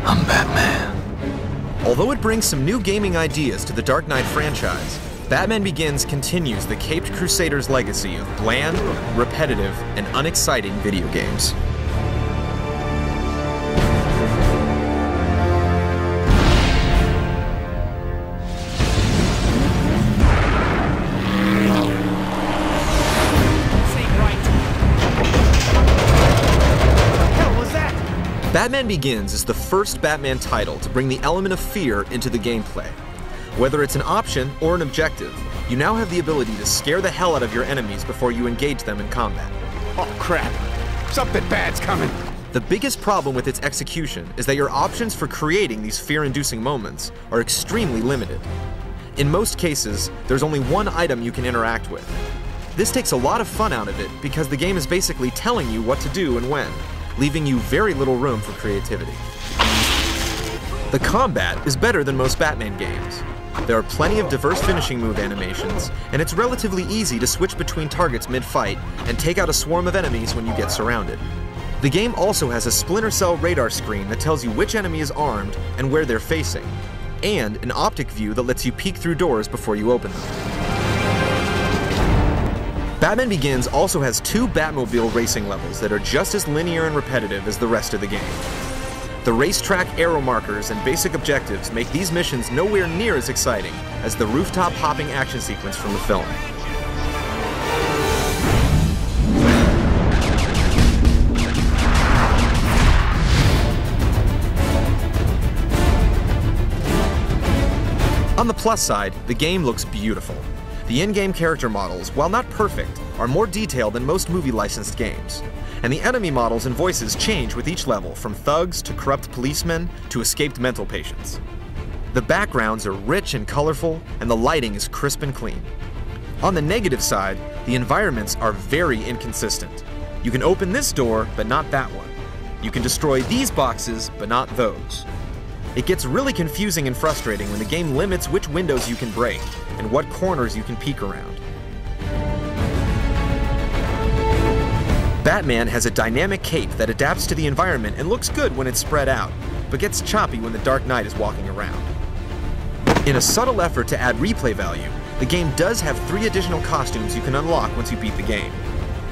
I'm Batman. Although it brings some new gaming ideas to the Dark Knight franchise, Batman Begins continues the Caped Crusader's legacy of bland, repetitive, and unexciting video games. Batman Begins is the first Batman title to bring the element of fear into the gameplay. Whether it's an option or an objective, you now have the ability to scare the hell out of your enemies before you engage them in combat. Oh crap! Something bad's coming! The biggest problem with its execution is that your options for creating these fear-inducing moments are extremely limited. In most cases, there's only one item you can interact with. This takes a lot of fun out of it because the game is basically telling you what to do and when, leaving you very little room for creativity. The combat is better than most Batman games. There are plenty of diverse finishing move animations, and it's relatively easy to switch between targets mid-fight and take out a swarm of enemies when you get surrounded. The game also has a Splinter Cell radar screen that tells you which enemy is armed and where they're facing, and an optic view that lets you peek through doors before you open them. Batman Begins also has 2 Batmobile racing levels that are just as linear and repetitive as the rest of the game. The racetrack arrow markers and basic objectives make these missions nowhere near as exciting as the rooftop hopping action sequence from the film. On the plus side, the game looks beautiful. The in-game character models, while not perfect, are more detailed than most movie-licensed games. And the enemy models and voices change with each level, from thugs to corrupt policemen to escaped mental patients. The backgrounds are rich and colorful, and the lighting is crisp and clean. On the negative side, the environments are very inconsistent. You can open this door, but not that one. You can destroy these boxes, but not those. It gets really confusing and frustrating when the game limits which windows you can break and what corners you can peek around. Batman has a dynamic cape that adapts to the environment and looks good when it's spread out, but gets choppy when the Dark Knight is walking around. In a subtle effort to add replay value, the game does have 3 additional costumes you can unlock once you beat the game.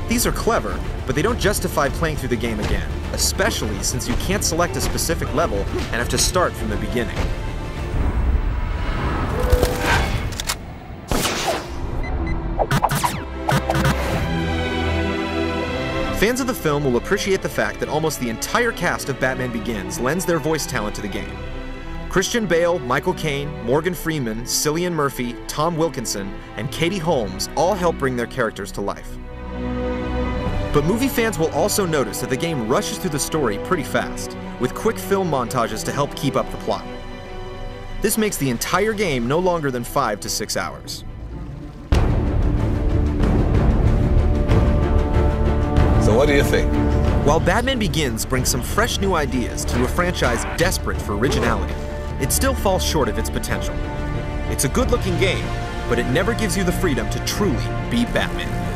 These are clever, but they don't justify playing through the game again, especially since you can't select a specific level and have to start from the beginning. Fans of the film will appreciate the fact that almost the entire cast of Batman Begins lends their voice talent to the game. Christian Bale, Michael Caine, Morgan Freeman, Cillian Murphy, Tom Wilkinson, and Katie Holmes all help bring their characters to life. But movie fans will also notice that the game rushes through the story pretty fast, with quick film montages to help keep up the plot. This makes the entire game no longer than 5 to 6 hours. So what do you think? While Batman Begins brings some fresh new ideas to a franchise desperate for originality, it still falls short of its potential. It's a good-looking game, but it never gives you the freedom to truly be Batman.